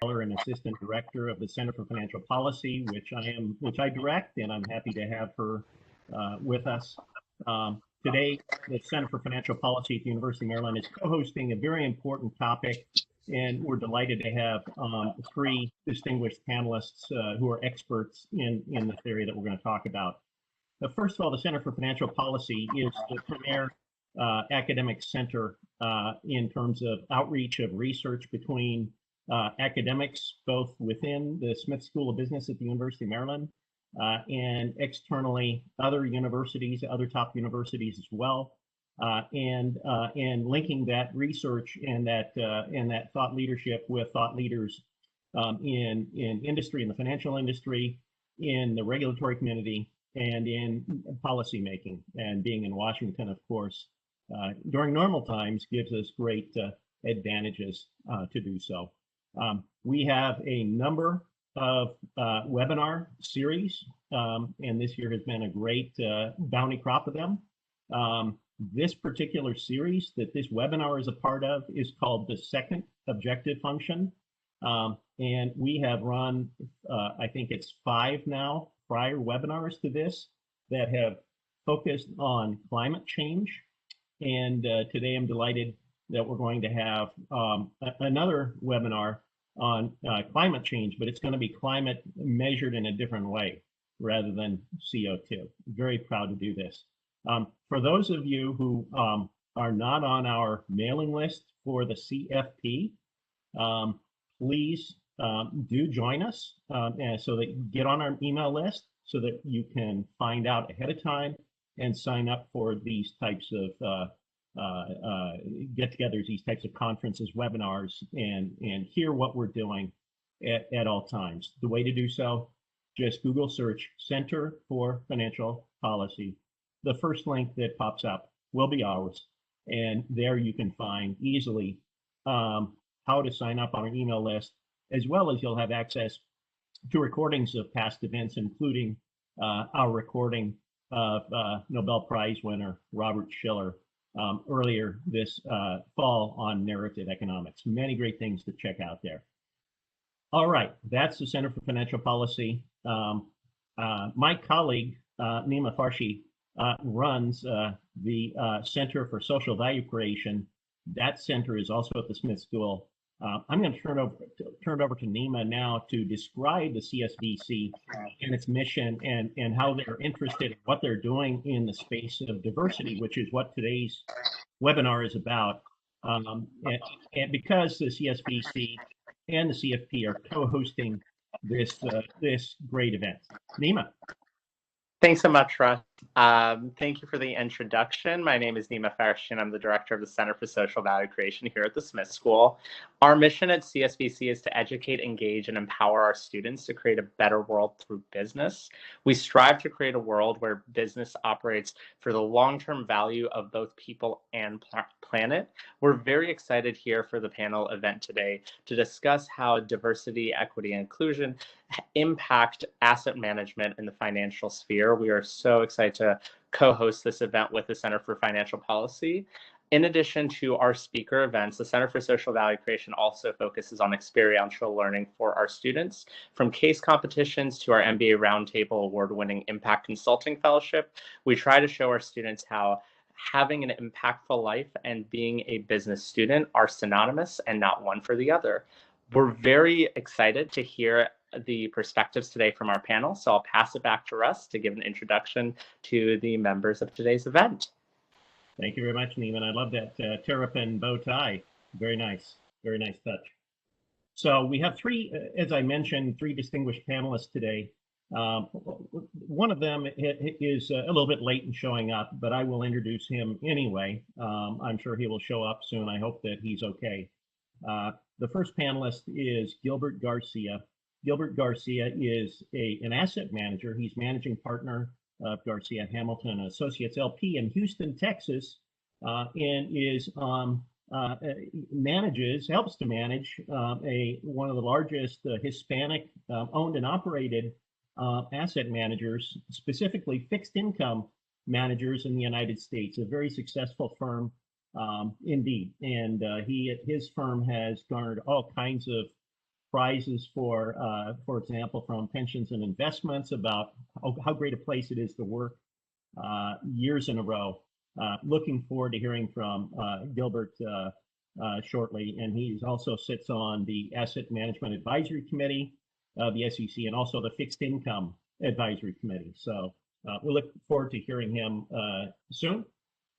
and Assistant Director of the Center for Financial Policy, which I direct, and I'm happy to have her with us. Today, the Center for Financial Policy at the University of Maryland is co-hosting a very important topic, and we're delighted to have three distinguished panelists who are experts in this area that we're going to talk about. First of all, the Center for Financial Policy is the premier academic center in terms of outreach of research between academics, both within the Smith School of Business at the University of Maryland and externally other universities, other top universities as well, and linking that research and that thought leadership with thought leaders in industry, in the financial industry, in the regulatory community, and in policymaking. And being in Washington, of course, during normal times gives us great advantages to do so. We have a number of webinar series, and this year has been a great bounty crop of them. This particular series that this webinar is a part of is called the Second Objective Function. And we have run, I think it's 5 now, prior webinars to this that have focused on climate change. And today I'm delighted that we're going to have another webinar on climate change, but it's going to be climate measured in a different way rather than CO2. Very proud to do this. For those of you who are not on our mailing list for the CFP, please do join us so that you get on our email list so that you can find out ahead of time and sign up for these types of get-togethers, these types of conferences, webinars, and hear what we're doing at all times. The way to do so, just Google search Center for Financial Policy. The first link that pops up will be ours, and there you can find easily how to sign up on our email list, as well as you'll have access to recordings of past events, including our recording of Nobel Prize winner Robert Shiller earlier this fall on narrative economics. Many great things to check out there. All right, that's the Center for Financial Policy. My colleague, Nima Farshi, runs the Center for Social Value Creation. That center is also at the Smith School. I'm going to turn it over to Nima now to describe the CSVC and its mission and how they're interested in what they're doing in the space of diversity, which is what today's webinar is about. And because the CSVC and the CFP are co-hosting this great event. Nima. Thanks so much, Russ. Thank you for the introduction. My name is Nima Farshi, and I'm the director of the Center for Social Value Creation here at the Smith School. Our mission at CSVC is to educate, engage, and empower our students to create a better world through business. We strive to create a world where business operates for the long-term value of both people and planet. We're very excited here for the panel event today to discuss how diversity, equity, and inclusion impact asset management in the financial sphere. We are so excited to co-host this event with the Center for Financial Policy. In addition to our speaker events, the Center for Social Value Creation also focuses on experiential learning for our students, from case competitions to our MBA Roundtable award-winning Impact Consulting Fellowship. We try to show our students how having an impactful life and being a business student are synonymous and not one for the other. We're very excited to hear the perspectives today from our panel, so I'll pass it back to Russ to give an introduction to the members of today's event. Thank you very much, Neiman. I love that terrapin bow tie. Very nice touch. So we have three, as I mentioned, three distinguished panelists today. One of them is a little bit late in showing up, but I will introduce him anyway. I'm sure he will show up soon. I hope that he's okay. The first panelist is Gilbert Garcia. Gilbert Garcia is an asset manager. He's managing partner of Garcia Hamilton Associates LP in Houston, Texas, and is helps to manage one of the largest Hispanic owned and operated asset managers, specifically fixed income managers in the United States. A very successful firm indeed, and his firm has garnered all kinds of prizes for example, from pensions and investments about how great a place it is to work years in a row. Looking forward to hearing from Gilbert shortly, and he also sits on the Asset Management Advisory Committee of the SEC and also the Fixed Income Advisory Committee. So we look forward to hearing him soon.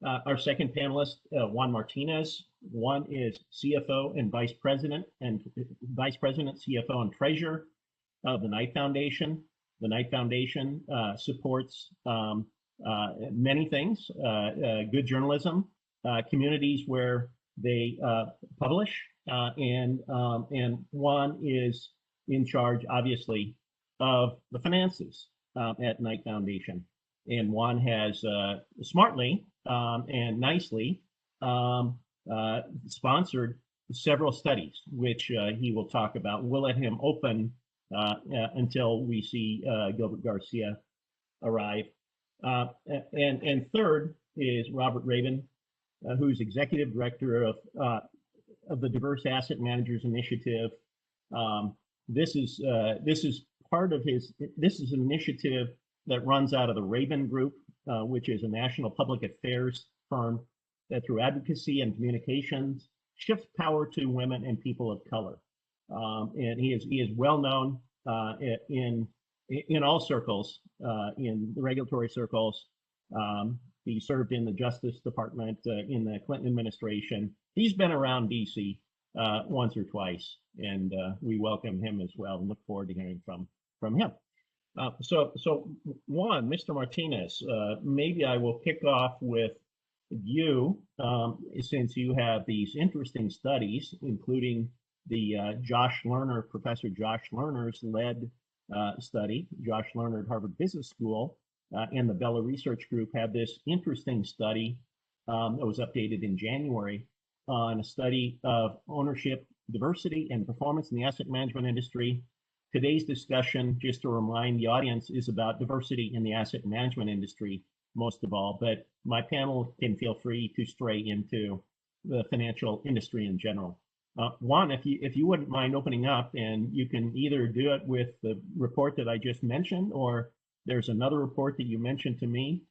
Our second panelist, Juan Martinez. Juan is CFO and Vice President, CFO, and Treasurer of the Knight Foundation. The Knight Foundation supports many things: good journalism, communities where they publish, and Juan is in charge, obviously, of the finances at Knight Foundation. And Juan has smartly and nicely sponsored several studies, which he will talk about. We'll let him open until we see Gilbert Garcia arrive. And third is Robert Rabin, who's Executive Director of the Diverse Asset Managers Initiative. This is part of his. This is an initiative that runs out of the Rabin Group, which is a national public affairs firm that, through advocacy and communications, shifts power to women and people of color. And he is well known in all circles, in the regulatory circles. He served in the Justice Department in the Clinton administration. He's been around DC once or twice, and we welcome him as well and look forward to hearing from him. So Juan, Mr. Martinez, maybe I will kick off with you, since you have these interesting studies, including the Professor Josh Lerner's led study. Josh Lerner at Harvard Business School and the Bella Research Group had this interesting study that was updated in January on a study of ownership, diversity, and performance in the asset management industry. Today's discussion, just to remind the audience, is about diversity in the asset management industry most of all, but my panel can feel free to stray into the financial industry in general. Juan, if you wouldn't mind opening up, and you can either do it with the report that I just mentioned, or there's another report that you mentioned to me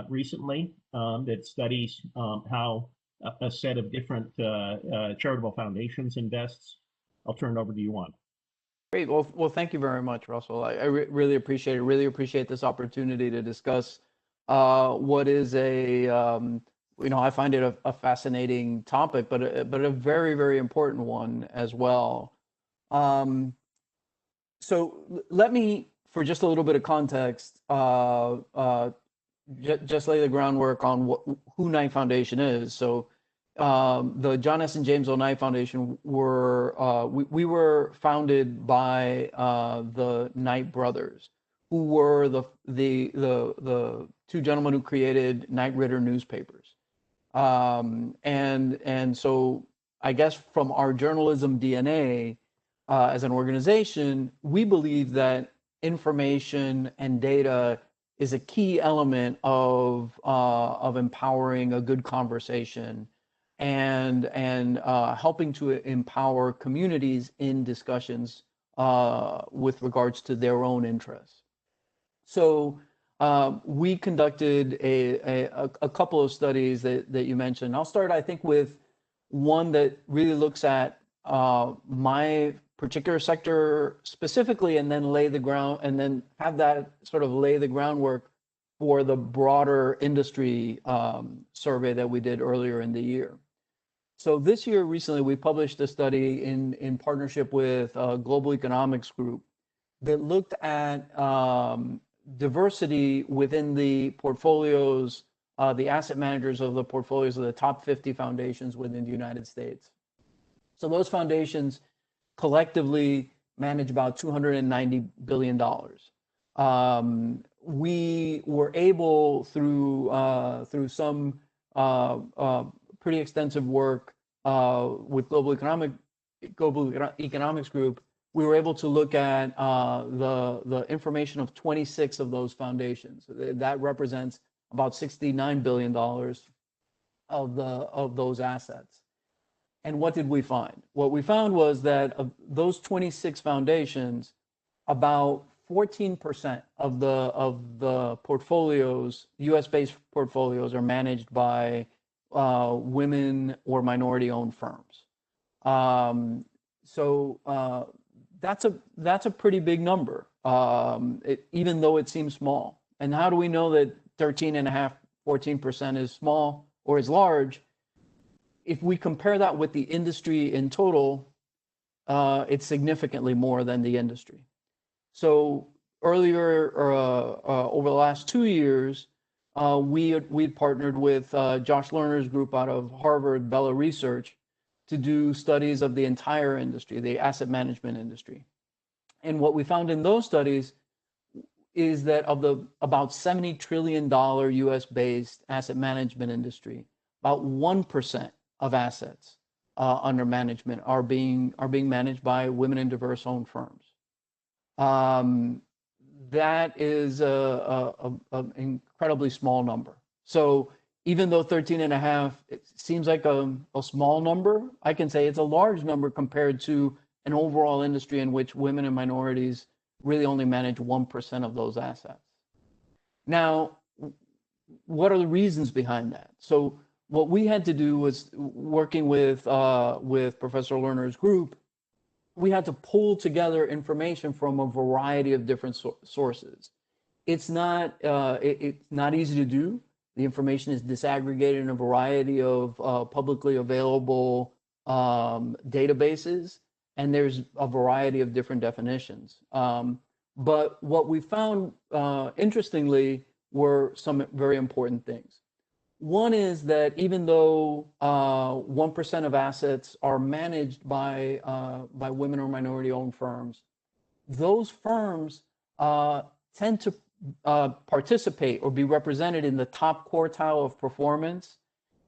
recently that studies how a set of different charitable foundations invests. I'll turn it over to you, Juan. Great. Well, thank you very much, Russell. I really appreciate it. Really appreciate this opportunity to discuss what is I find it a fascinating topic, but a very, very important one as well. So let me, for just a little bit of context, just lay the groundwork on who Knight Foundation is. So the John S. and James O. Knight Foundation we were founded by the Knight brothers, who were the two gentlemen who created Knight Ridder newspapers. And so I guess from our journalism DNA as an organization, we believe that information and data is a key element of empowering a good conversation and helping to empower communities in discussions with regards to their own interests. So we conducted a couple of studies that you mentioned. I'll start, I think, with one that really looks at my particular sector specifically, and then lay the ground, and then have that sort of lay the groundwork for the broader industry survey that we did earlier in the year. So this year, recently, we published a study in partnership with Global Economics Group that looked at diversity within the portfolios, the asset managers of the portfolios of the top 50 foundations within the United States. So those foundations collectively manage about $290 billion. We were able, through some pretty extensive work with Global Economics Group, we were able to look at the information of 26 of those foundations. That represents about $69 billion of those assets. And what did we find? What we found was that of those 26 foundations, about 14% of the portfolios, U.S.-based portfolios, are managed by women or minority-owned firms. That's a pretty big number, even though it seems small. And how do we know that 13.5, 14% is small or is large? If we compare that with the industry in total, it's significantly more than the industry. So earlier, over the last 2 years, we partnered with Josh Lerner's group out of Harvard, Bella Research, to do studies of the entire industry, the asset management industry. And what we found in those studies is that of the about $70 trillion US-based asset management industry, about 1% of assets under management are being managed by women and diverse-owned firms. That is an incredibly small number. So even though 13.5, it seems like a small number, I can say it's a large number compared to an overall industry in which women and minorities really only manage 1% of those assets. Now, what are the reasons behind that? So what we had to do was, working with Professor Lerner's group, we had to pull together information from a variety of different sources. It's not easy to do. The information is disaggregated in a variety of publicly available databases, and there's a variety of different definitions. But what we found, interestingly, were some very important things. One is that even though 1% of assets are managed by women or minority-owned firms, those firms tend to participate or be represented in the top quartile of performance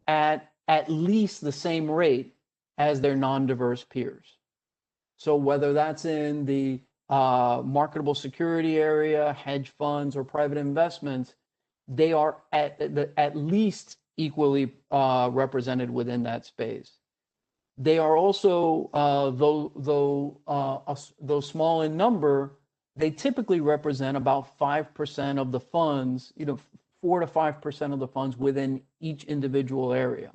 at least the same rate as their non-diverse peers. So whether that's in the marketable security area, hedge funds, or private investments, they are at least equally represented within that space. They are also, though small in number, they typically represent about 5% of the funds, 4 to 5% of the funds within each individual area.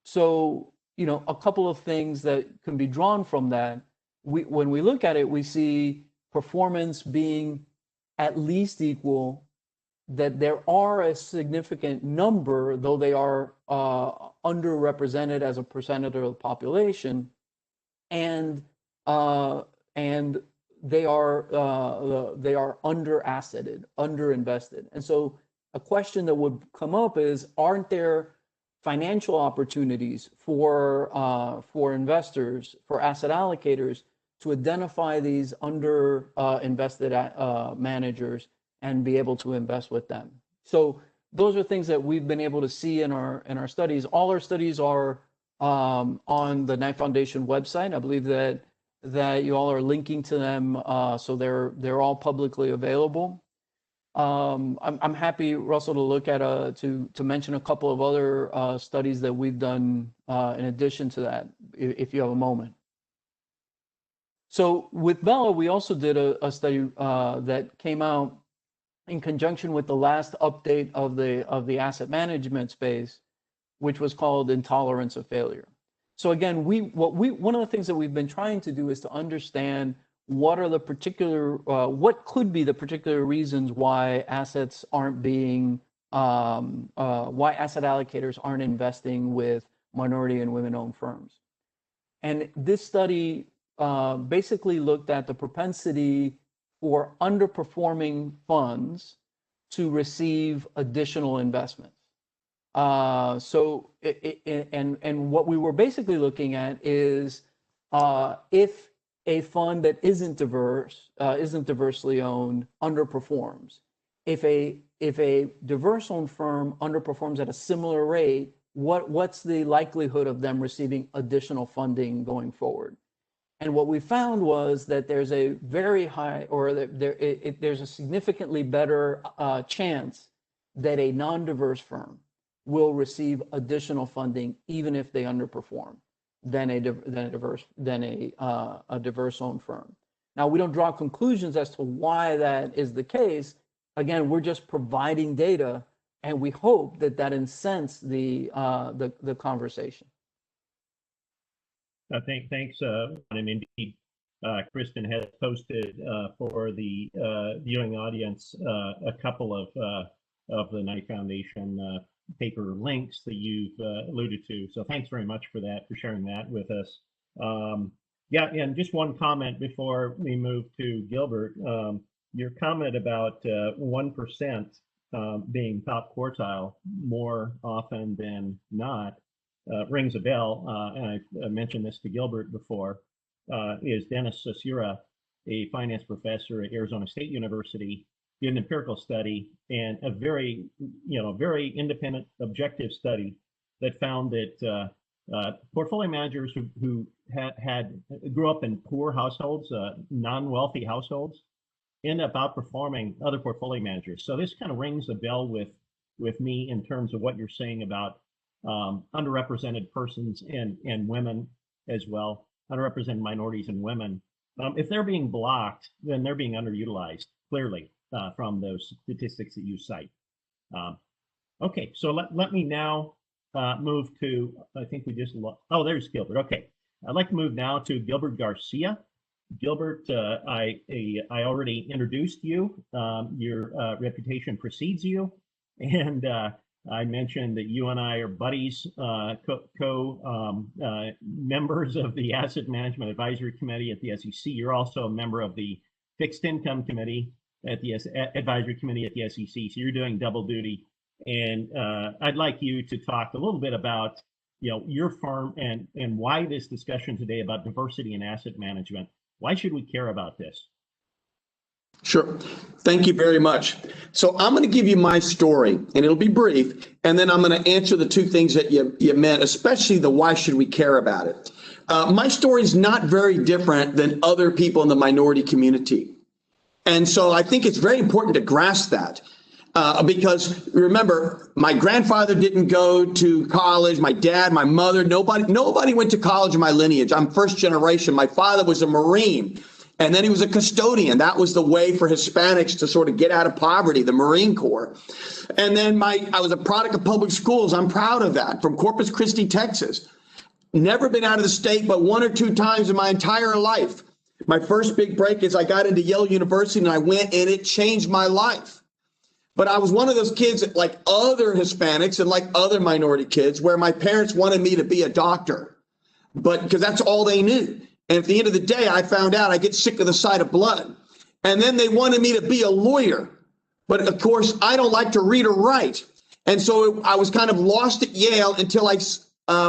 So, a couple of things that can be drawn from that. When we look at it, we see performance being at least equal, that there are a significant number, though they are underrepresented as a percentage of the population, and they are under-asseted, underinvested. And so a question that would come up is, aren't there financial opportunities for investors, for asset allocators, to identify these under-invested managers and be able to invest with them? So those are things that we've been able to see in our studies. All our studies are on the Knight Foundation website. I believe that you all are linking to them, so they're all publicly available. I'm happy, Russell, to look at to mention a couple of other studies that we've done in addition to that, if you have a moment. So with Bella, we also did a study that came out in conjunction with the last update of the asset management space, which was called Intolerance of Failure. So again, one of the things that we've been trying to do is to understand what could be the particular reasons why assets aren't being, why asset allocators aren't investing with minority and women-owned firms. And this study basically looked at the propensity for underperforming funds to receive additional investments. And what we were basically looking at is if a fund that isn't diversely owned underperforms. If a diverse-owned firm underperforms at a similar rate, what's the likelihood of them receiving additional funding going forward? And what we found was that there's a very high, or there's a significantly better chance that a non-diverse firm will receive additional funding even if they underperform. than a diverse-owned firm. Now, we don't draw conclusions as to why that is the case. Again, we're just providing data, and we hope that incents the conversation. Thanks, and indeed, Kristen has posted for the viewing audience a couple of the Knight Foundation paper links that you've alluded to. So thanks very much for that, for sharing that with us. Yeah, and just one comment before we move to Gilbert. Your comment about 1% being top quartile more often than not rings a bell, and I mentioned this to Gilbert before, is Dennis Saussure, a finance professor at Arizona State University, did an empirical study and a very independent, objective study that found that portfolio managers who grew up in poor households, non-wealthy households, end up outperforming other portfolio managers. So this kind of rings a bell with me in terms of what you're saying about underrepresented persons and women as well, underrepresented minorities and women. If they're being blocked, then they're being underutilized, clearly, from those statistics that you cite. Okay, so let me now move to, I think we just, oh, there's Gilbert. Okay, I'd like to move now to Gilbert Garcia. Gilbert, I already introduced you. Your reputation precedes you, and I mentioned that you and I are buddies, members of the Asset Management Advisory Committee at the SEC. You're also a member of the Fixed Income Committee at the Advisory Committee at the SEC. So you're doing double duty, and I'd like you to talk a little bit about your firm and why this discussion today about diversity in asset management. Why should we care about this? Sure. Thank you very much. So I'm going to give you my story, and it'll be brief, and then I'm going to answer the two things that you meant, especially the why should we care about it. My story is not very different than other people in the minority community. And so I think it's very important to grasp that. Because remember, my grandfather didn't go to college, my dad, my mother, nobody went to college in my lineage. I'm first generation. My father was a Marine, and then he was a custodian. That was the way for Hispanics to sort of get out of poverty, the Marine Corps. And then I was a product of public schools. I'm proud of that, from Corpus Christi, Texas. Never been out of the state but one or two times in my entire life. My first big break is I got into Yale University, and I went, and it changed my life. But I was one of those kids that, like other Hispanics and like other minority kids, where my parents wanted me to be a doctor, but because that's all they knew. And at the end of the day, I found out I get sick of the sight of blood. And then they wanted me to be a lawyer. But of course, I don't like to read or write. And so I was kind of lost at Yale until I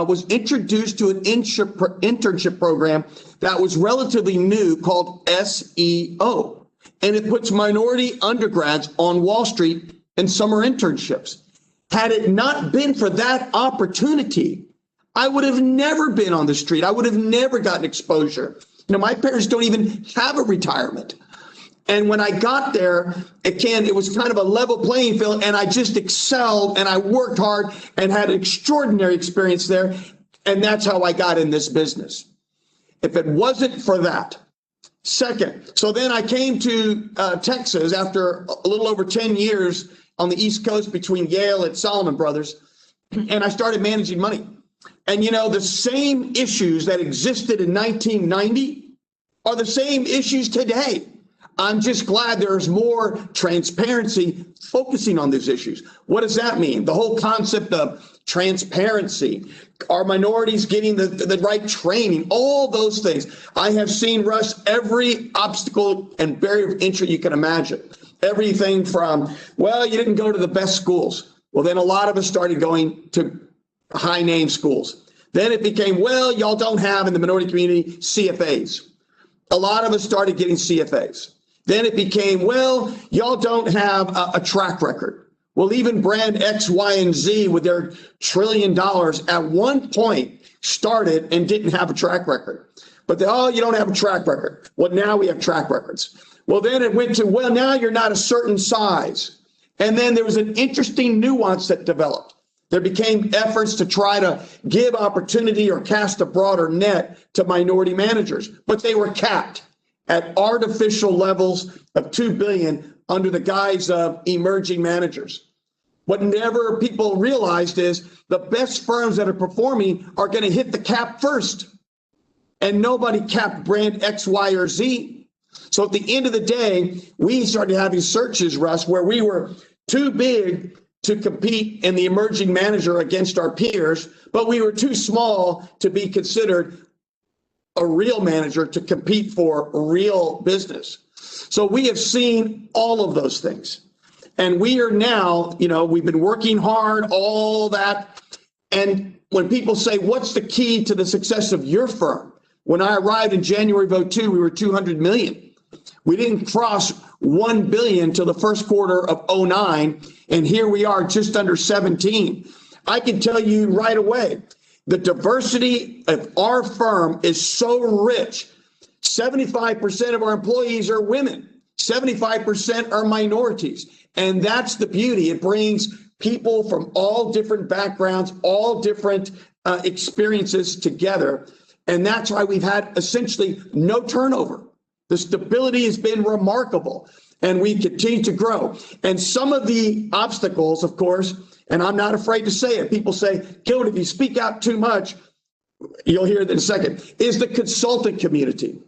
was introduced to an internship program that was relatively new called SEO. And it puts minority undergrads on Wall Street in summer internships. Had it not been for that opportunity, I would have never been on the street. I would have never gotten exposure. My parents don't even have a retirement. And when I got there, again, it was kind of a level playing field, and I just excelled, and I worked hard and had an extraordinary experience there. And that's how I got in this business. If it wasn't for that. Second, so then I came to Texas after a little over 10 years on the East Coast between Yale and Salomon Brothers, and I started managing money. And the same issues that existed in 1990 are the same issues today. I'm just glad there's more transparency focusing on these issues. What does that mean? The whole concept of transparency. Are minorities getting the right training? All those things. I have seen, Russ, every obstacle and barrier of entry you can imagine. Everything from, well, you didn't go to the best schools. Well, then a lot of us started going to high name schools. Then it became, well, y'all don't have in the minority community CFAs. A lot of us started getting CFAs. Then it became, well, y'all don't have a track record. Well, even brand X, Y, and Z with their $1 trillion at one point started and didn't have a track record. But you don't have a track record. Well, now we have track records. Well, then it went to, well, now you're not a certain size. And then there was an interesting nuance that developed. There became efforts to try to give opportunity or cast a broader net to minority managers, but they were capped at artificial levels of 2 billion under the guise of emerging managers. What never people realized is the best firms that are performing are going to hit the cap first. And nobody capped brand X, Y, or Z. So at the end of the day, we started having searches, Russ, where we were too big to compete in the emerging manager against our peers, but we were too small to be considered a real manager to compete for real business. So we have seen all of those things. And we are now, we've been working hard, all that. And when people say, what's the key to the success of your firm? When I arrived in January of 2002, we were 200 million. We didn't cross 1 billion till the first quarter of 2009. And here we are just under 17. I can tell you right away, the diversity of our firm is so rich. 75% of our employees are women. 75% are minorities. And that's the beauty. It brings people from all different backgrounds, all different experiences together. And that's why we've had essentially no turnover. The stability has been remarkable, and we continue to grow. And some of the obstacles, of course, and I'm not afraid to say it, people say, Gilbert, if you speak out too much, you'll hear it in a second, is the consultant community.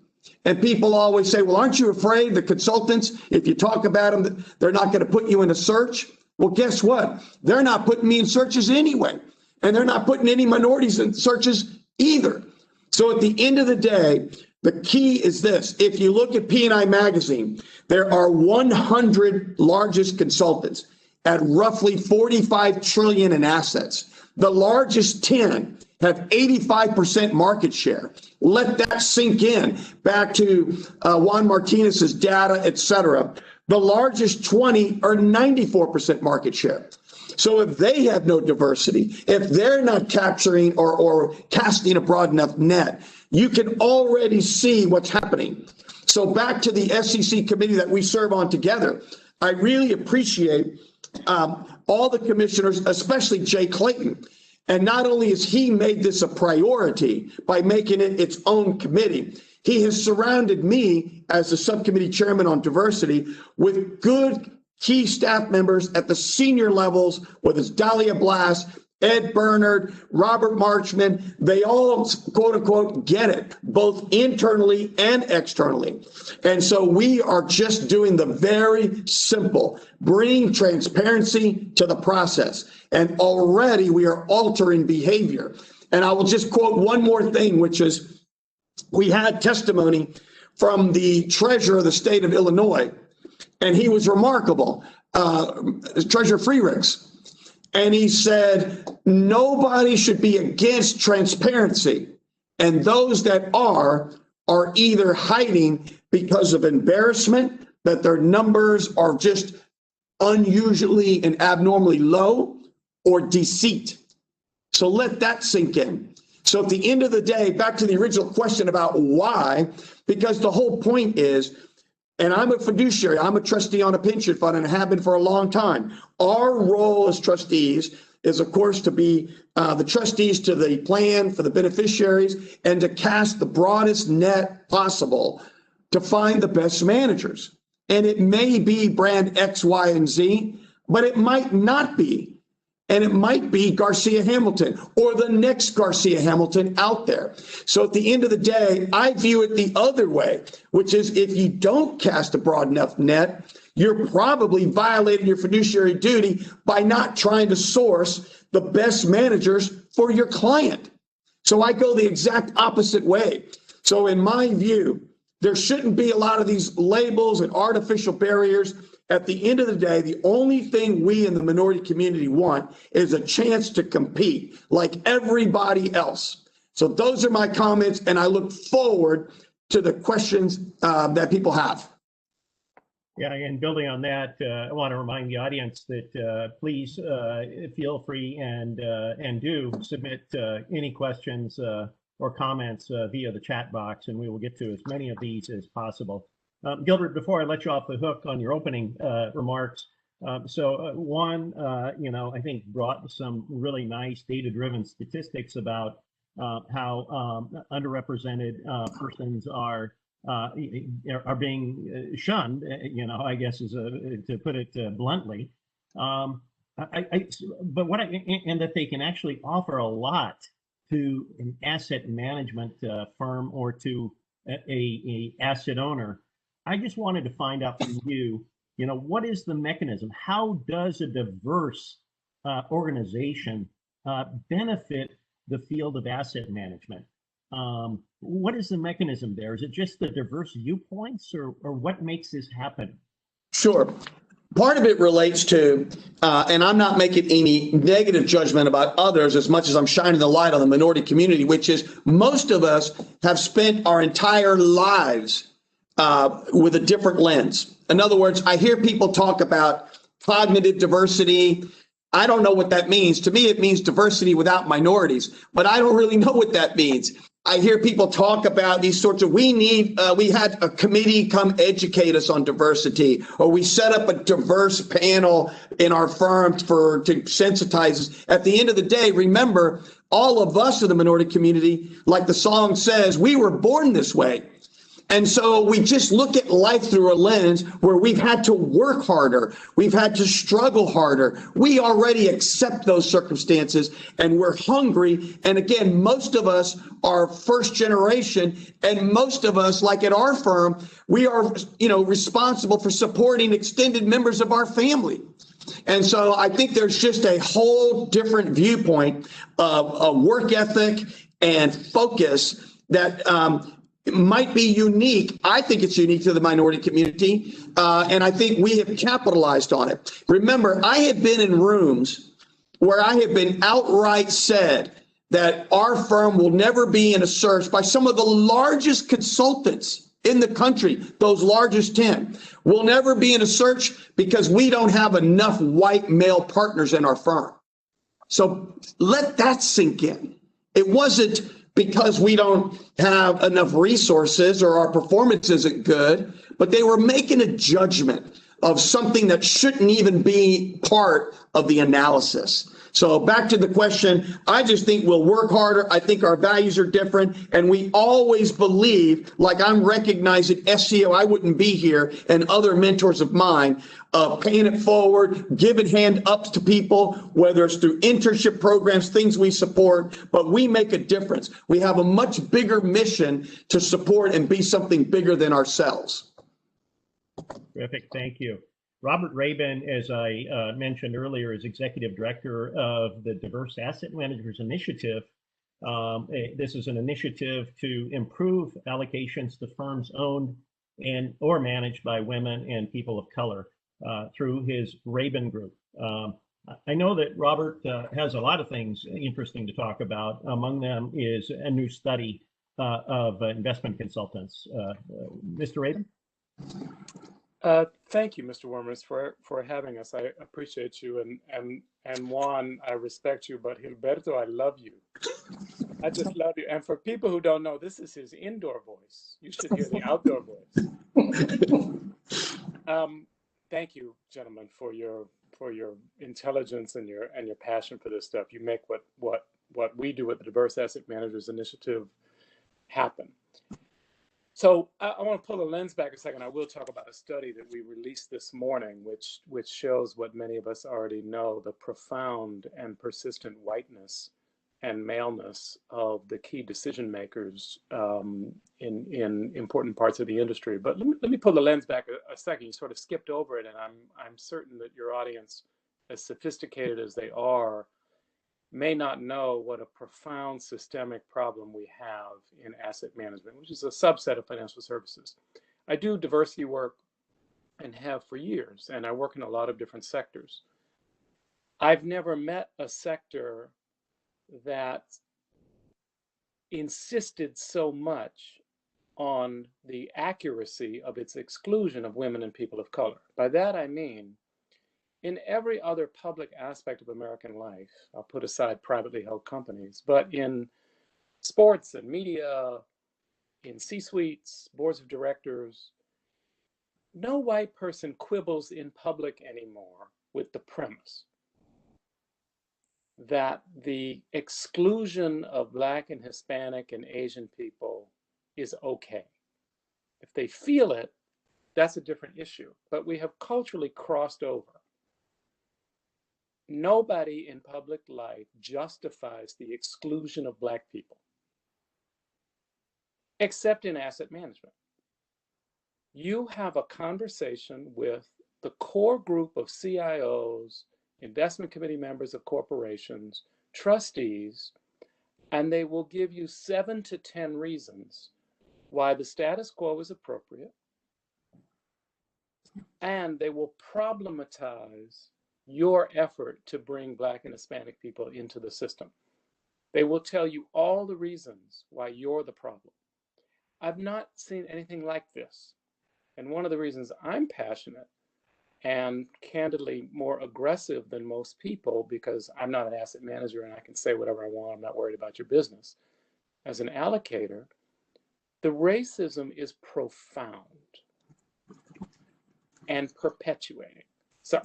And people always say, well, aren't you afraid the consultants, if you talk about them, they're not going to put you in a search? Well, guess what? They're not putting me in searches anyway. And they're not putting any minorities in searches either. So at the end of the day, the key is this. If you look at P&I Magazine, there are 100 largest consultants at roughly 45 trillion in assets. The largest 10 have 85% market share. Let that sink in. Back to Juan Martinez's data, et cetera. The largest 20 are 94% market share. So if they have no diversity, if they're not capturing or casting a broad enough net, you can already see what's happening. So back to the SEC committee that we serve on together, I really appreciate all the commissioners, especially Jay Clayton. And not only has he made this a priority by making it its own committee, he has surrounded me as the subcommittee chairman on diversity with good key staff members at the senior levels, whether it's Dahlia Blass, Ed Bernard, Robert Marchman. They all, quote unquote, get it, both internally and externally. And so we are just doing the very simple, bring transparency to the process. And already we are altering behavior. And I will just quote one more thing, which is we had testimony from the treasurer of the state of Illinois, and he was remarkable, Treasurer Freericks. And he said, nobody should be against transparency. And those that are either hiding because of embarrassment, that their numbers are just unusually and abnormally low, or deceit. So let that sink in. So at the end of the day, back to the original question about why, because the whole point is, and I'm a fiduciary, I'm a trustee on a pension fund and have been for a long time. Our role as trustees is, of course, to be the trustees to the plan for the beneficiaries and to cast the broadest net possible to find the best managers. And it may be brand X, Y, and Z, but it might not be. And it might be Garcia Hamilton or the next Garcia Hamilton out there. So at the end of the day, I view it the other way, which is if you don't cast a broad enough net, you're probably violating your fiduciary duty by not trying to source the best managers for your client. So I go the exact opposite way. So in my view, there shouldn't be a lot of these labels and artificial barriers. At the end of the day, the only thing we in the minority community want is a chance to compete like everybody else. So those are my comments, and I look forward to the questions that people have. Yeah, and building on that, I want to remind the audience that please feel free and do submit any questions or comments via the chat box, and we will get to as many of these as possible. Gilbert, before I let you off the hook on your opening remarks, Juan, I think brought some really nice data-driven statistics about how underrepresented persons are being shunned. I guess to put it bluntly. But and that they can actually offer a lot to an asset management firm or to a asset owner. I just wanted to find out from you, what is the mechanism? How does a diverse organization benefit the field of asset management? What is the mechanism there? Is it just the diverse viewpoints, or what makes this happen? Sure. Part of it relates to, and I'm not making any negative judgment about others as much as I'm shining the light on the minority community, which is most of us have spent our entire lives with a different lens. In other words, I hear people talk about cognitive diversity. I don't know what that means. To me, it means diversity without minorities, but I don't really know what that means. I hear people talk about these sorts of, we had a committee come educate us on diversity, or we set up a diverse panel in our firm to sensitize us. At the end of the day, remember, all of us in the minority community, like the song says, we were born this way. And so we just look at life through a lens where we've had to work harder. We've had to struggle harder. We already accept those circumstances and we're hungry. And again, most of us are first generation, and most of us, like at our firm, we are, responsible for supporting extended members of our family. And so I think there's just a whole different viewpoint of a work ethic and focus that it might be unique. I think it's unique to the minority community, and I think we have capitalized on it. Remember, I have been in rooms where I have been outright said that our firm will never be in a search by some of the largest consultants in the country, those largest 10, will never be in a search because we don't have enough white male partners in our firm. So let that sink in. It wasn't because we don't have enough resources or our performance isn't good, but they were making a judgment of something that shouldn't even be part of the analysis. So back to the question, I just think we'll work harder. I think our values are different. And we always believe, like I'm recognizing SEO, I wouldn't be here, and other mentors of mine, paying it forward, giving hand ups to people, whether it's through internship programs, things we support, but we make a difference. We have a much bigger mission to support and be something bigger than ourselves. Terrific, thank you. Robert Rabin, as I mentioned earlier, is Executive Director of the Diverse Asset Managers Initiative. This is an initiative to improve allocations to firms owned and or managed by women and people of color through his Rabin Group. I know that Robert has a lot of things interesting to talk about. Among them is a new study of investment consultants. Mr. Rabin? Thank you, Mr. Wormers, for having us. I appreciate you. And Juan, I respect you, but Gilberto, I love you. I just love you. And for people who don't know, this is his indoor voice. You should hear the outdoor voice. Thank you, gentlemen, for your intelligence and your passion for this stuff. You make what we do with the Diverse Asset Managers Initiative happen. So I want to pull the lens back a second. I will talk about a study that we released this morning, which shows what many of us already know, the profound and persistent whiteness and maleness of the key decision makers in important parts of the industry. But let me pull the lens back a second. You sort of skipped over it, and I'm certain that your audience, as sophisticated as they are, may not know what a profound systemic problem we have in asset management, which is a subset of financial services. I do diversity work and have for years, and I work in a lot of different sectors. I've never met a sector that insisted so much on the accuracy of its exclusion of women and people of color. By that I mean, in every other public aspect of American life, I'll put aside privately held companies, but in sports and media, in C-suites, boards of directors, no white person quibbles in public anymore with the premise that the exclusion of Black and Hispanic and Asian people is okay. If they feel it, that's a different issue. But we have culturally crossed over. Nobody in public life justifies the exclusion of Black people, except in asset management. You have a conversation with the core group of CIOs, investment committee members of corporations, trustees, and they will give you 7 to 10 reasons why the status quo is appropriate, and they will problematize your effort to bring Black and Hispanic people into the system. They will tell you all the reasons why you're the problem. I've not seen anything like this. And one of the reasons I'm passionate and candidly more aggressive than most people, because I'm not an asset manager and I can say whatever I want, I'm not worried about your business. As an allocator, the racism is profound and perpetuating. So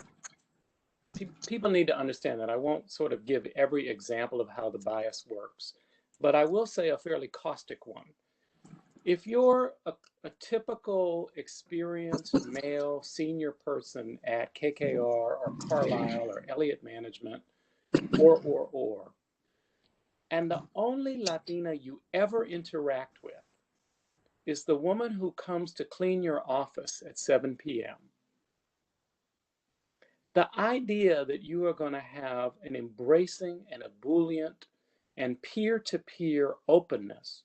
people need to understand that. I won't sort of give every example of how the bias works, but I will say a fairly caustic one. If you're a typical experienced male senior person at KKR or Carlyle or Elliott Management or, and the only Latina you ever interact with is the woman who comes to clean your office at 7 p.m., the idea that you are going to have an embracing and ebullient and peer-to-peer openness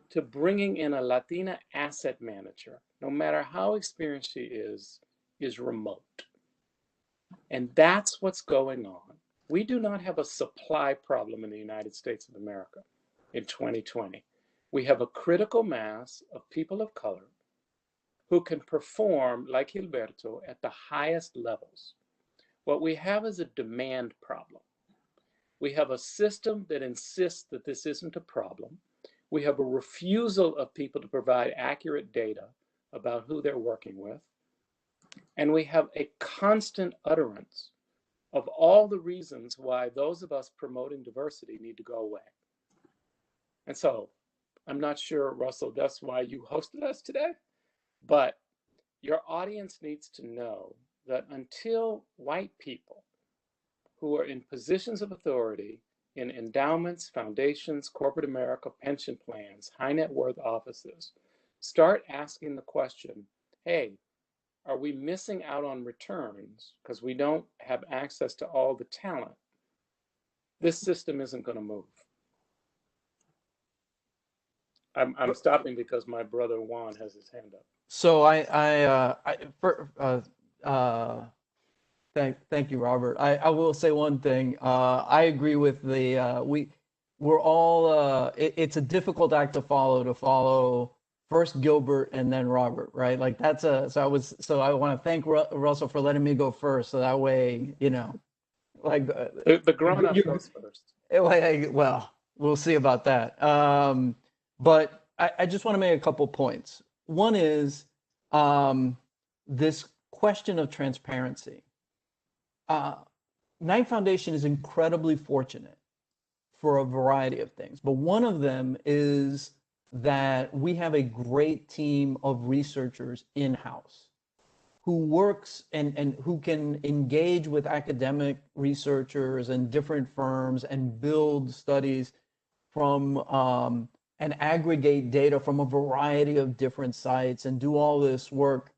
to bringing in a Latina asset manager, no matter how experienced she is remote. And that's what's going on. We do not have a supply problem in the United States of America in 2020. We have a critical mass of people of color who can perform like Gilberto at the highest levels. What we have is a demand problem. We have a system that insists that this isn't a problem. We have a refusal of people to provide accurate data about who they're working with. And we have a constant utterance of all the reasons why those of us promoting diversity need to go away. And so I'm not sure, Russell, that's why you hosted us today, but your audience needs to know that until white people who are in positions of authority in endowments, foundations, corporate America, pension plans, high net worth offices, start asking the question, hey, are we missing out on returns because we don't have access to all the talent? This system isn't going to move. I'm stopping because my brother Juan has his hand up. So thank you, Robert. I will say one thing. I agree with we're all it's a difficult act to follow first Gilbert and then Robert, right? Like that's so I want to thank Russell for letting me go first, so that way, like the grown-up goes first. Well, we'll see about that. But I just want to make a couple points. One is this question of transparency. Knight Foundation is incredibly fortunate for a variety of things, but one of them is that we have a great team of researchers in-house who works and who can engage with academic researchers and different firms and build studies from and aggregate data from a variety of different sites and do all this work.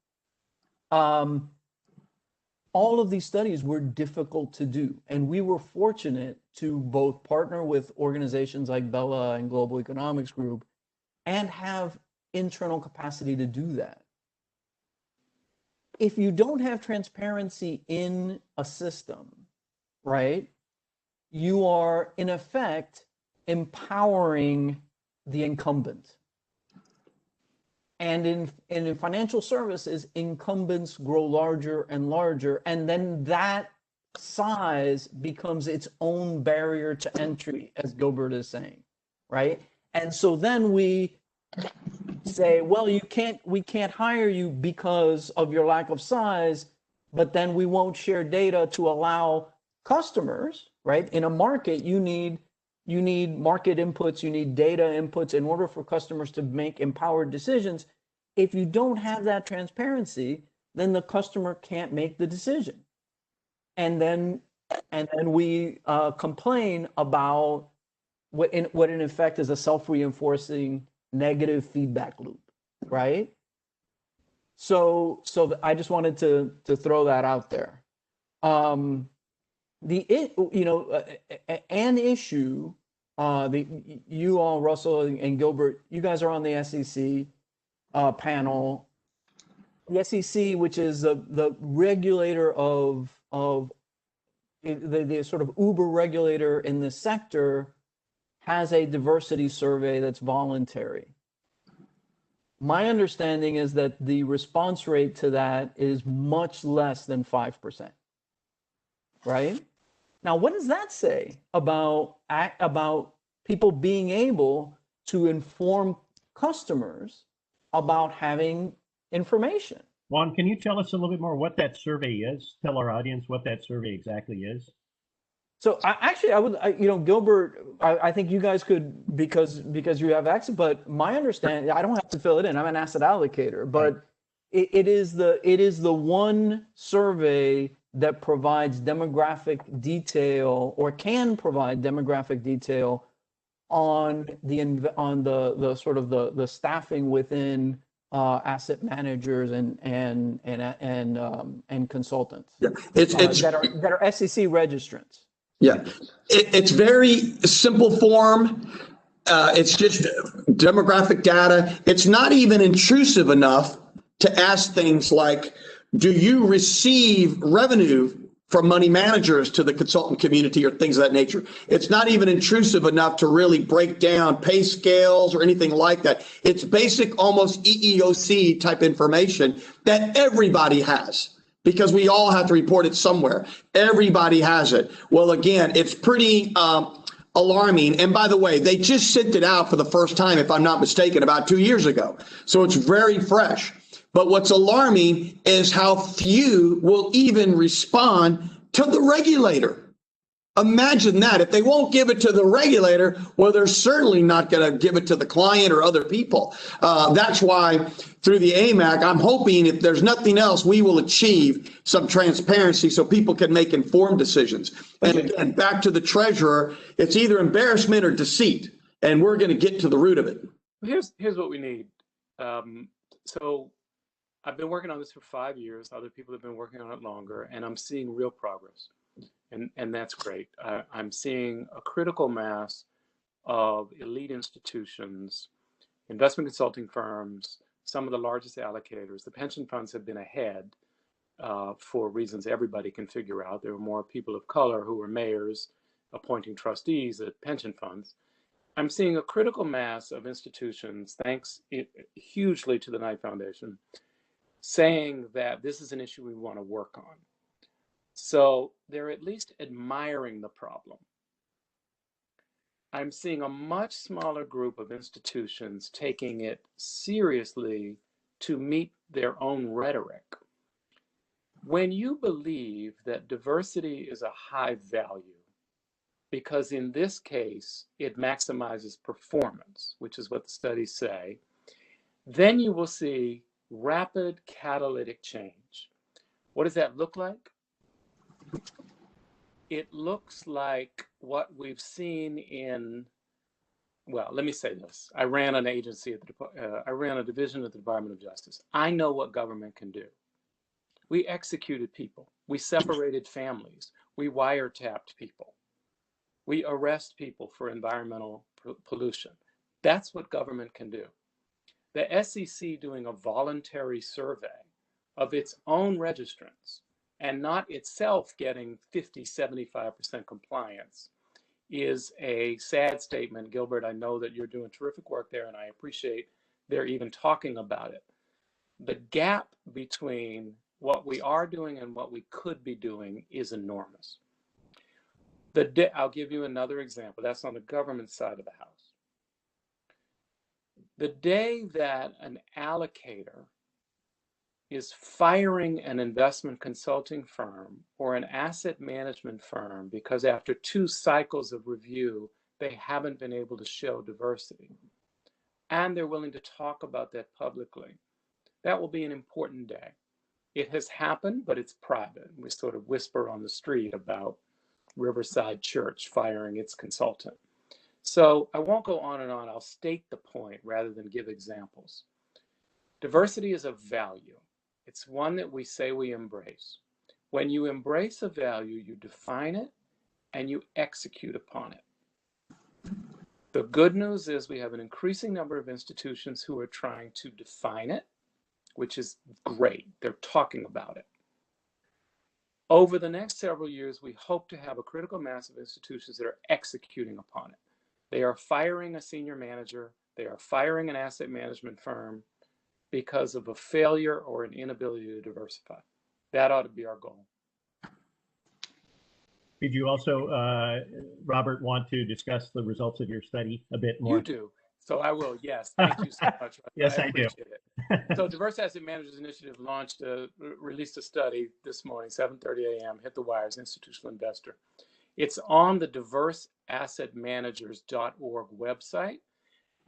All of these studies were difficult to do, and we were fortunate to both partner with organizations like Bella and Global Economics Group and have internal capacity to do that. If you don't have transparency in a system, right, you are in effect empowering the incumbent. And in financial services, incumbents grow larger and larger, and then that size becomes its own barrier to entry, as Gilbert is saying, right? And so then we say, well, we can't hire you because of your lack of size, but then we won't share data to allow customers, right? In a market, you need market inputs, you need data inputs in order for customers to make empowered decisions. If you don't have that transparency, then the customer can't make the decision. And then we complain about what in effect is a self-reinforcing negative feedback loop, right? So I just wanted to throw that out there. An issue, you all, Russell and Gilbert, you guys are on the SEC panel. The SEC, which is the regulator of the sort of uber regulator in this sector, has a diversity survey that's voluntary. My understanding is that the response rate to that is much less than 5%, right? Now, what does that say about people being able to inform customers about having information? Juan, can you tell us a little bit more what that survey is? Tell our audience what that survey exactly is. So Gilbert, I think you guys could, because you have access, but my understanding, I don't have to fill it in. I'm an asset allocator, but it is the one survey that provides demographic detail, or can provide demographic detail on the sort of the staffing within asset managers and consultants. Yeah, it's that are SEC registrants. Yeah, it's very simple form. It's just demographic data. It's not even intrusive enough to ask things like, do you receive revenue from money managers to the consultant community, or things of that nature? It's not even intrusive enough to really break down pay scales or anything like that. It's basic, almost EEOC type information that everybody has, because we all have to report it somewhere. Everybody has it. Well, again, it's pretty alarming. And by the way, they just sent it out for the first time, if I'm not mistaken, about 2 years ago. So it's very fresh. But what's alarming is how few will even respond to the regulator. Imagine that. If they won't give it to the regulator, well, they're certainly not going to give it to the client or other people. That's why through the AMAC, I'm hoping, if there's nothing else, we will achieve some transparency so people can make informed decisions. And again, back to the treasurer, it's either embarrassment or deceit, and we're going to get to the root of it. Here's what we need. So I've been working on this for 5 years. Other people have been working on it longer, and I'm seeing real progress. And that's great. I'm seeing a critical mass of elite institutions, investment consulting firms, some of the largest allocators. The pension funds have been ahead for reasons everybody can figure out. There were more people of color who were mayors appointing trustees at pension funds. I'm seeing a critical mass of institutions, thanks hugely to the Knight Foundation, saying that this is an issue we want to work on. So they're at least admiring the problem. I'm seeing a much smaller group of institutions taking it seriously to meet their own rhetoric. When you believe that diversity is a high value, because in this case, it maximizes performance, which is what the studies say, then you will see rapid catalytic change. What does that look like? It looks like what we've seen in, well, let me say this. I ran an agency I ran a division at the Department of Justice. I know what government can do. We executed people. We separated families. We wiretapped people. We arrest people for environmental pollution. That's what government can do. The SEC doing a voluntary survey of its own registrants and not itself getting 50, 75% compliance is a sad statement. Gilbert, I know that you're doing terrific work there, and I appreciate they're even talking about it. The gap between what we are doing and what we could be doing is enormous. I'll give you another example. That's on the government side of the house. The day that an allocator is firing an investment consulting firm or an asset management firm because after 2 cycles of review, they haven't been able to show diversity, and they're willing to talk about that publicly, that will be an important day. It has happened, but it's private. We sort of whisper on the street about Riverside Church firing its consultant. So I won't go on and on. I'll state the point rather than give examples. Diversity is a value. It's one that we say we embrace. When you embrace a value, you define it and you execute upon it. The good news is we have an increasing number of institutions who are trying to define it, which is great. They're talking about it. Over the next several years, we hope to have a critical mass of institutions that are executing upon it. They are firing a senior manager. They are firing an asset management firm because of a failure or an inability to diversify. That ought to be our goal. Did you also, Robert, want to discuss the results of your study a bit more? You do. So I will, yes. Thank you so much. Yes, I do. It. So Diverse Asset Managers Initiative released a study this morning, 7:30 a.m., hit the wires, institutional investor. It's on the diverseassetmanagers.org website.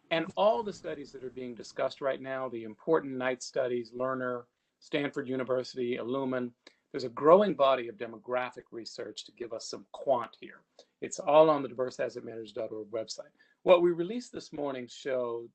And all the studies that are being discussed right now, the important Knight studies, Lerner, Stanford University, Illumin, there's a growing body of demographic research to give us some quant here. It's all on the diverseassetmanagers.org website. What we released this morning showed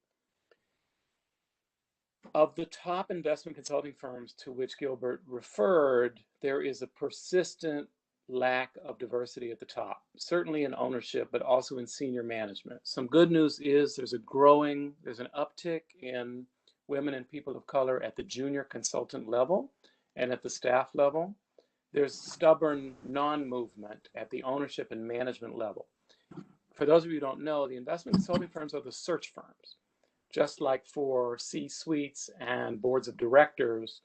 of the top investment consulting firms to which Gilbert referred, there is a persistent lack of diversity at the top, certainly in ownership, but also in senior management. Some good news is there's an uptick in women and people of color at the junior consultant level and at the staff level. There's stubborn non-movement at the ownership and management level. For those of you who don't know, the investment consulting firms are the search firms. Just like for C-suites and boards of directors,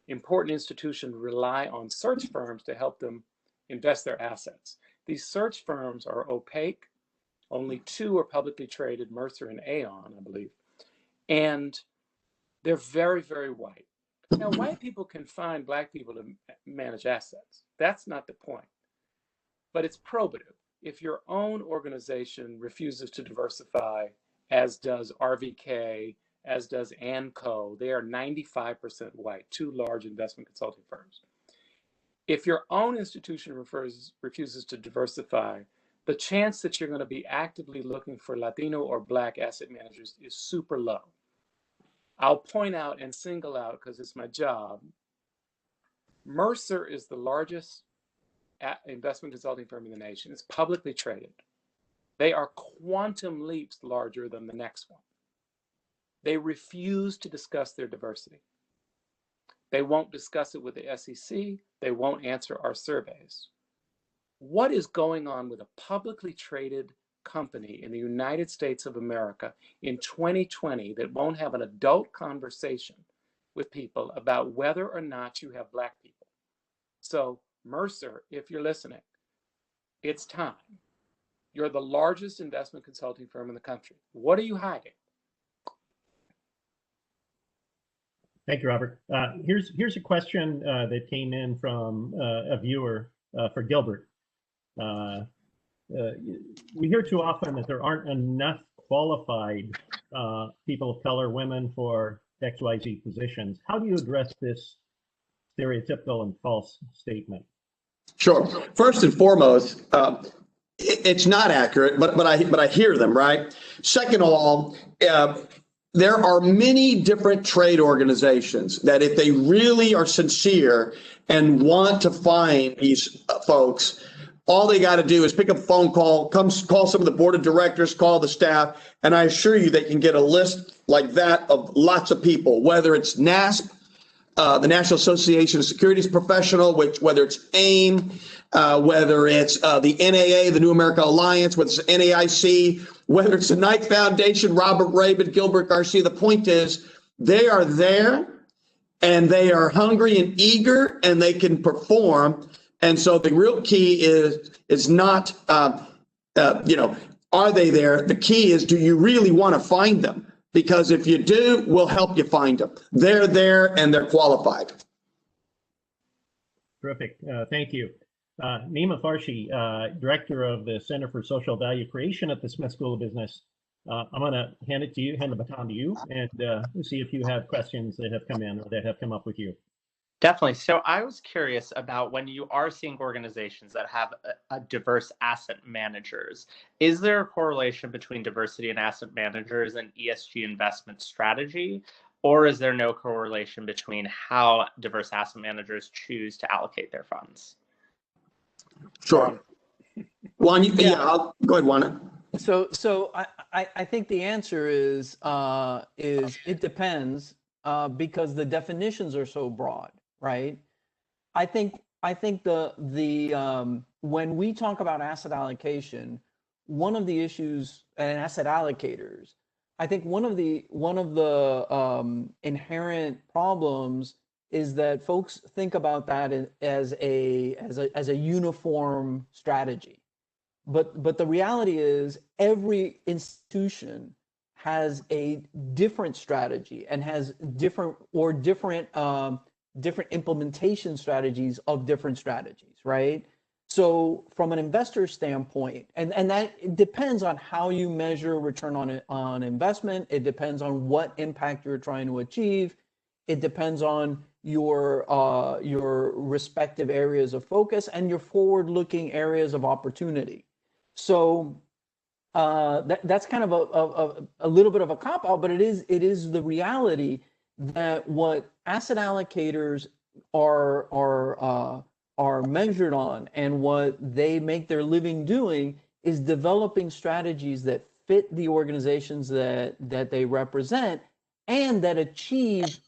important institutions rely on search firms to help them invest their assets. These search firms are opaque. Only 2 are publicly traded, Mercer and Aon, I believe. And they're very, very white. Now, white people can find black people to manage assets. That's not the point. But it's probative. If your own organization refuses to diversify, as does RVK, as does ANCO, they are 95% white, 2 large investment consulting firms. If your own institution refuses to diversify, the chance that you're going to be actively looking for Latino or Black asset managers is super low. I'll point out and single out, because it's my job, Mercer is the largest investment consulting firm in the nation. It's publicly traded. They are quantum leaps larger than the next one. They refuse to discuss their diversity. They won't discuss it with the SEC. They won't answer our surveys. What is going on with a publicly traded company in the United States of America in 2020 that won't have an adult conversation with people about whether or not you have Black people? So Mercer, if you're listening, it's time. You're the largest investment consulting firm in the country. What are you hiding? Thank you, Robert. Here's a question that came in from a viewer for Gilbert. We hear too often that there aren't enough qualified people of color, women for XYZ positions. How do you address this stereotypical and false statement? Sure. First and foremost, it's not accurate, but I hear them, right? Second of all, there are many different trade organizations that if they really are sincere and want to find these folks, all they got to do is pick up a phone call, call some of the board of directors, call the staff, and I assure you they can get a list like that of lots of people, whether it's NASP, the National Association of Securities Professionals, whether it's AIM, whether it's the NAA, the New America Alliance, whether it's NAIC, whether it's the Knight Foundation, Robert Rabin, Gilbert Garcia. The point is they are there and they are hungry and eager and they can perform. And so the real key is not, are they there? The key is, do you really want to find them? because if you do, we'll help you find them. They're there and they're qualified. Terrific. Thank you. Nima Farshi, Director of the Center for Social Value Creation at the Smith School of Business. I'm going to hand the baton to you, and see if you have questions that have come in or that have come up with you. Definitely. So I was curious about when you are seeing organizations that have a diverse asset managers, is there a correlation between diversity in asset managers and ESG investment strategy? Or is there no correlation between how diverse asset managers choose to allocate their funds? Sure. Juan, go ahead, Juan. So I think the answer is it depends, because the definitions are so broad, right? I think the when we talk about asset allocation, one of the issues and asset allocators, I think one of the inherent problems is that folks think about that as a uniform strategy. But the reality is every institution has a different strategy and has different implementation strategies of different strategies, right? So from an investor standpoint, and that depends on how you measure return on investment. It depends on what impact you're trying to achieve. It depends on your respective areas of focus and your forward-looking areas of opportunity. So that's kind of a little bit of a cop-out, but it is the reality that what asset allocators are measured on and what they make their living doing is developing strategies that fit the organizations that they represent and that achieve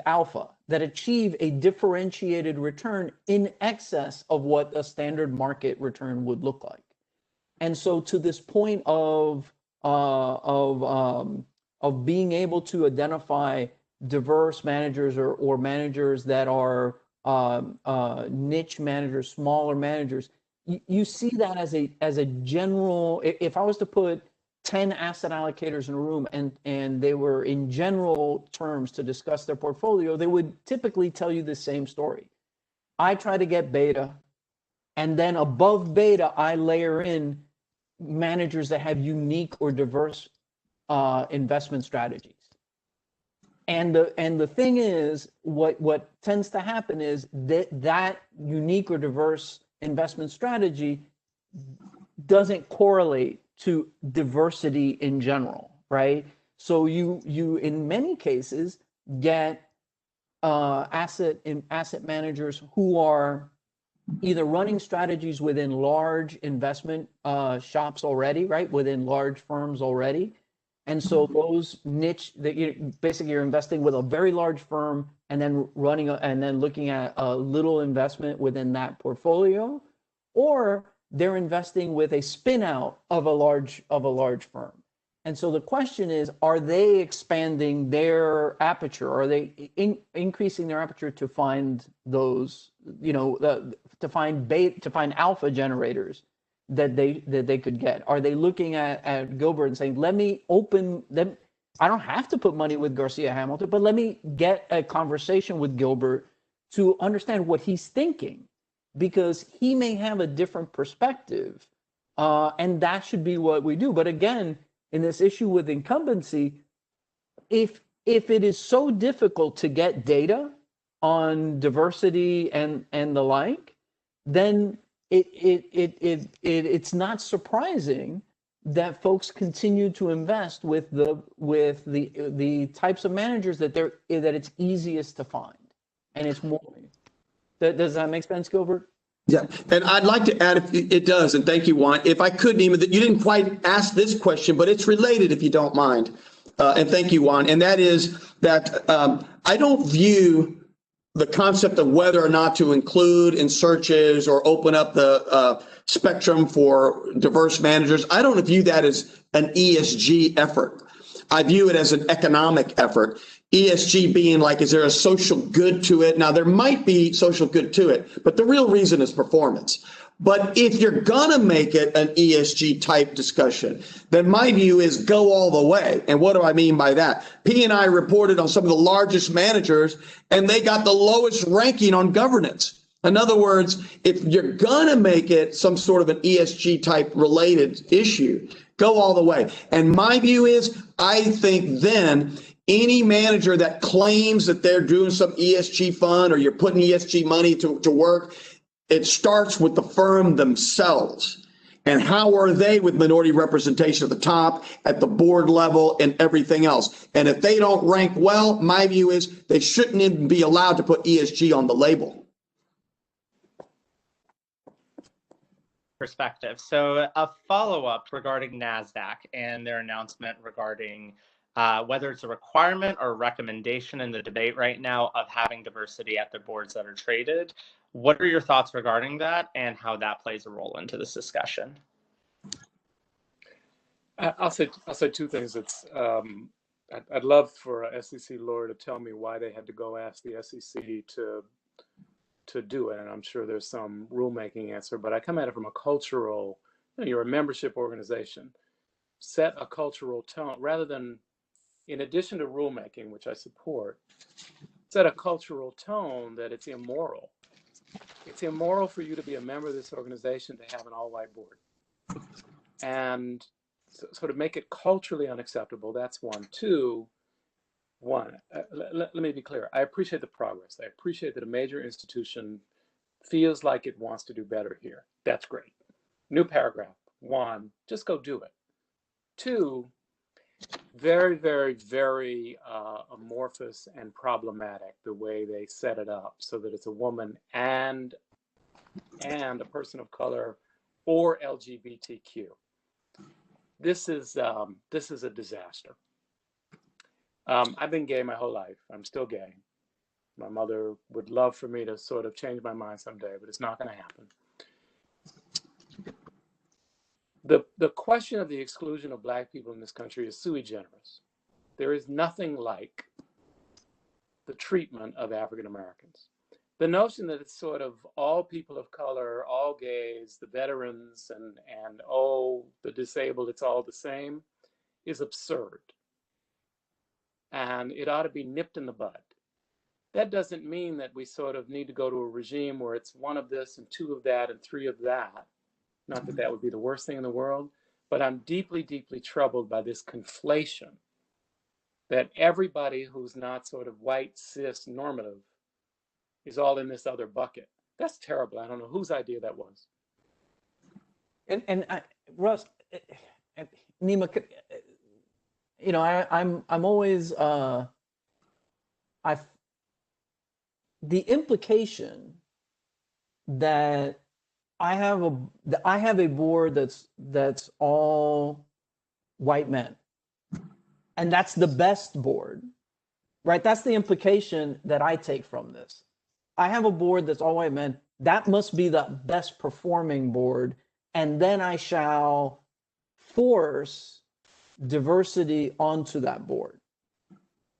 alpha, that achieve a differentiated return in excess of what a standard market return would look like. And so to this point of being able to identify diverse managers or managers that are niche managers, smaller managers, you see that as a general. If I was to put 10 asset allocators in a room and they were in general terms to discuss their portfolio, they would typically tell you the same story. I try to get beta, and then above beta, I layer in managers that have unique or diverse investment strategies. And the thing is, what tends to happen is that unique or diverse investment strategy doesn't correlate to diversity in general, right? So you in many cases get asset managers who are either running strategies within large investment shops already, right, within large firms already. And so those niche that you're investing with a very large firm and then looking at a little investment within that portfolio, or they're investing with a spin out of a large firm. And so the question is, are they expanding their aperture? Are they increasing their aperture to find those, to find alpha generators that they could get? Are they looking at Gilbert and saying, I don't have to put money with Garcia Hamilton, but let me get a conversation with Gilbert to understand what he's thinking, because he may have a different perspective, and that should be what we do. But again, in this issue with incumbency, if it is so difficult to get data on diversity and the like, then it's not surprising that folks continue to invest with the types of managers that it's easiest to find, and it's more. Does that make sense, Gilbert? Yeah, and I'd like to add, if it does, and thank you, Juan. If I could, Nima, that you didn't quite ask this question, but it's related, if you don't mind. And thank you, Juan. And that is that I don't view the concept of whether or not to include in searches or open up the spectrum for diverse managers. I don't view that as an ESG effort. I view it as an economic effort. ESG being like, is there a social good to it? Now, there might be social good to it, but the real reason is performance. But if you're gonna make it an ESG type discussion, then my view is go all the way. And what do I mean by that? P and I reported on some of the largest managers, and they got the lowest ranking on governance. In other words, if you're gonna make it some sort of an ESG type related issue, go all the way. And my view is, I think then any manager that claims that they're doing some ESG fund or you're putting ESG money to work, it starts with the firm themselves. And how are they with minority representation at the top, at the board level, and everything else? And if they don't rank well, my view is they shouldn't even be allowed to put ESG on the label. Perspective. So a follow-up regarding NASDAQ and their announcement regarding whether it's a requirement or a recommendation in the debate right now of having diversity at the boards that are traded. What are your thoughts regarding that and how that plays a role into this discussion? I'll say two things. It's I'd love for a SEC lawyer to tell me why they had to go ask the SEC to do it, and I'm sure there's some rulemaking answer. But I come at it from a cultural. You're a membership organization. Set a cultural tone rather than, in addition to rulemaking, which I support, set a cultural tone that it's immoral. It's immoral for you to be a member of this organization to have an all-white board. And so to make it culturally unacceptable, that's one. Two, let me be clear. I appreciate the progress. I appreciate that a major institution feels like it wants to do better here. That's great. New paragraph. One, just go do it. Two, very, very, very amorphous and problematic the way they set it up so that it's a woman and a person of color or LGBTQ. This is a disaster. I've been gay my whole life. I'm still gay. My mother would love for me to sort of change my mind someday, but it's not going to happen. The question of the exclusion of Black people in this country is sui generis. There is nothing like the treatment of African Americans. The notion that it's sort of all people of color, all gays, the veterans, and oh, the disabled, it's all the same, is absurd. And it ought to be nipped in the bud. That doesn't mean that we sort of need to go to a regime where it's one of this and two of that and three of that. Not that that would be the worst thing in the world, but I'm deeply, deeply troubled by this conflation that everybody who's not sort of white, cis, normative is all in this other bucket. That's terrible. I don't know whose idea that was. And Russ, Nima, you know, I'm always the implication that I have a board that's all white men, and that's the best board, right? That's the implication that I take from this. I have a board that's all white men. That must be the best performing board, and then I shall force diversity onto that board,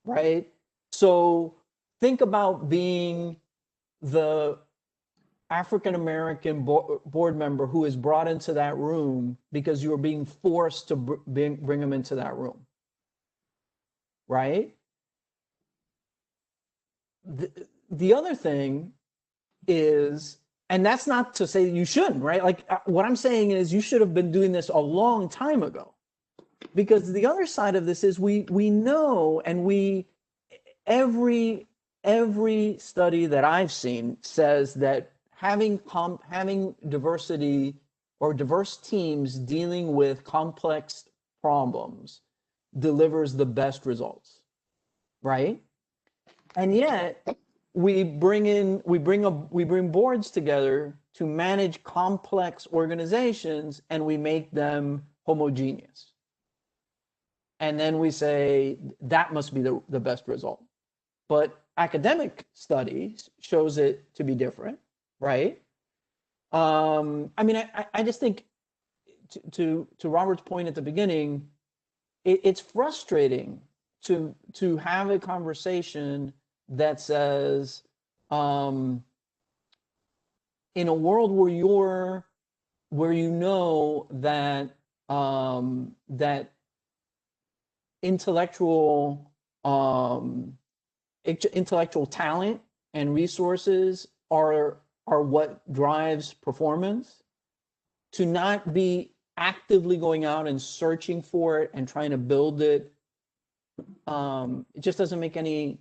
right? So think about being the African-American board member who is brought into that room because you are being forced to bring them into that room, right? The other thing is, and that's not to say you shouldn't, right? Like what I'm saying is you should have been doing this a long time ago, because the other side of this is we know, and every study that I've seen says that having diversity or diverse teams dealing with complex problems delivers the best results, right? And yet we bring boards together to manage complex organizations, and we make them homogeneous. And then we say that must be the best result. But academic studies shows it to be different, right? I mean, I just think to Robert's point at the beginning, it's frustrating to have a conversation that says in a world where you know that that intellectual intellectual talent and resources are what drives performance, to not be actively going out and searching for it and trying to build it, it just doesn't make it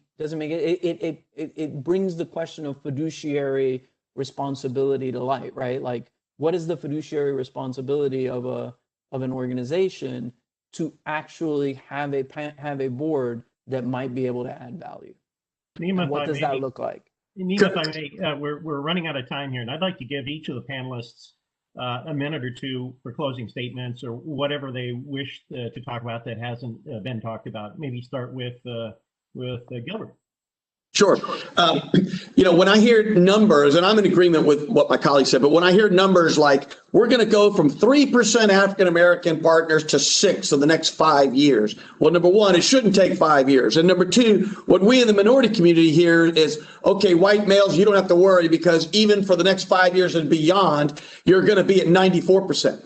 brings the question of fiduciary responsibility to light, right? Like, what is the fiduciary responsibility of an organization to actually have a board that might be able to add value? Nima, And what does that look like? Nima, if I may, we're running out of time here, and I'd like to give each of the panelists a minute or two for closing statements or whatever they wish to talk about that hasn't been talked about. Maybe start with Gilbert. Sure. When I hear numbers, and I'm in agreement with what my colleague said, but when I hear numbers like we're going to go from 3% African-American partners to 6% in the next 5 years. Well, number one, it shouldn't take 5 years. And number two, what we in the minority community hear is, okay, white males, you don't have to worry because even for the next 5 years and beyond, you're going to be at 94%.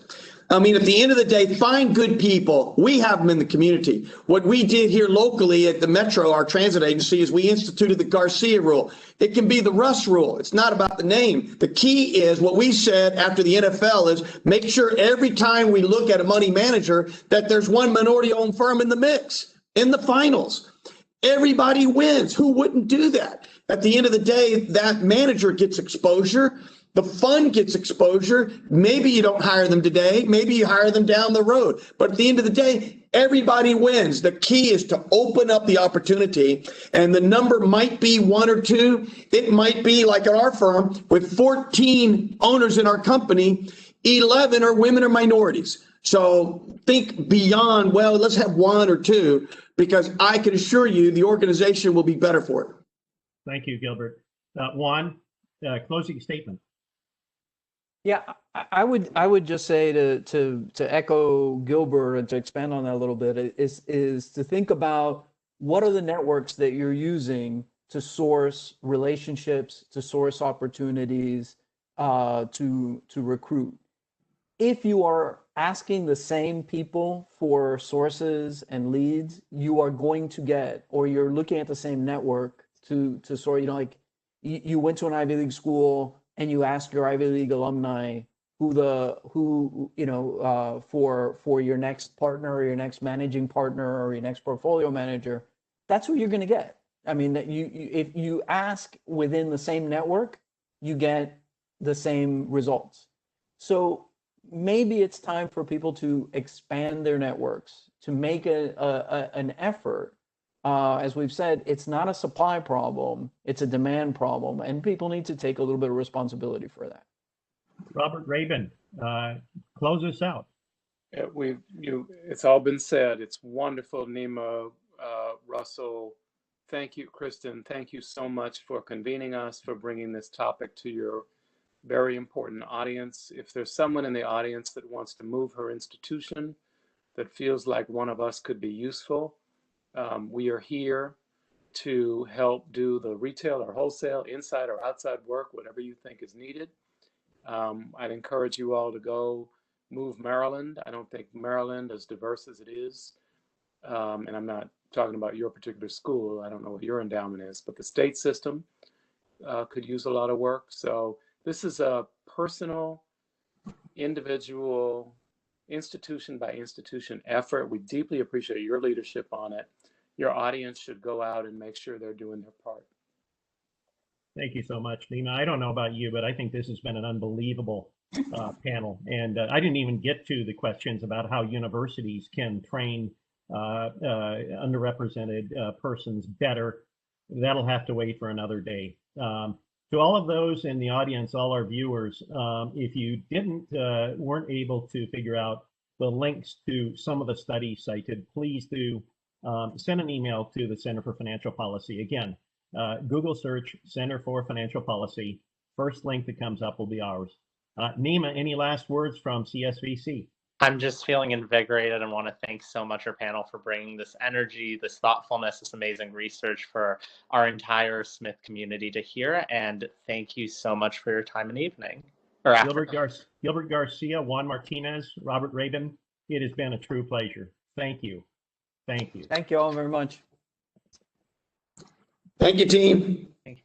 I mean, at the end of the day, find good people. We have them in the community. What we did here locally at the Metro, our transit agency, is we instituted the Garcia rule. It can be the Russ rule. It's not about the name. The key is what we said after the NFL is make sure every time we look at a money manager that there's one minority-owned firm in the mix, in the finals. Everybody wins. Who wouldn't do that? At the end of the day, that manager gets exposure. The fund gets exposure. Maybe you don't hire them today. Maybe you hire them down the road. But at the end of the day, everybody wins. The key is to open up the opportunity. And the number might be 1 or 2. It might be like at our firm with 14 owners in our company, 11 are women or minorities. So think beyond, well, let's have 1 or 2, because I can assure you the organization will be better for it. Thank you, Gilbert. Juan, closing statement. Yeah, I would just say to echo Gilbert and to expand on that a little bit is to think about what are the networks that you're using to source relationships, to source opportunities, to recruit. If you are asking the same people for sources and leads, you are going to get, or you're looking at the same network to sort, like you went to an Ivy League school and you ask your Ivy League alumni for your next partner or your next managing partner or your next portfolio manager, that's who you're going to get. I mean, if you ask within the same network, you get the same results. So maybe it's time for people to expand their networks, to make an effort. As we've said, it's not a supply problem, it's a demand problem, and people need to take a little bit of responsibility for that. Robert Rabin, close us out. It's all been said. It's wonderful, Nima, Russell. Thank you, Kristen. Thank you so much for convening us, for bringing this topic to your very important audience. If there's someone in the audience that wants to move her institution, that feels like one of us could be useful, we are here to help do the retail or wholesale, inside or outside work, whatever you think is needed. I'd encourage you all to go move Maryland. I don't think Maryland, as diverse as it is, and I'm not talking about your particular school, I don't know what your endowment is, but the state system could use a lot of work. So this is a personal, individual, institution by institution effort. We deeply appreciate your leadership on it. Your audience should go out and make sure they're doing their part. Thank you so much, Nima. I don't know about you, but I think this has been an unbelievable panel. And I didn't even get to the questions about how universities can train underrepresented persons better. That'll have to wait for another day. To all of those in the audience, all our viewers, if you weren't able to figure out the links to some of the studies cited, please do send an email to the Center for Financial Policy. Again, Google search Center for Financial Policy. First link that comes up will be ours. Nima, any last words from CSVC? I'm just feeling invigorated and want to thank so much our panel for bringing this energy, this thoughtfulness, this amazing research for our entire Smith community to hear. And thank you so much for your time and evening. Or Gilbert Garcia, Juan Martinez, Robert Rabin, it has been a true pleasure. Thank you. Thank you. Thank you all very much. Thank you, team. Thank you.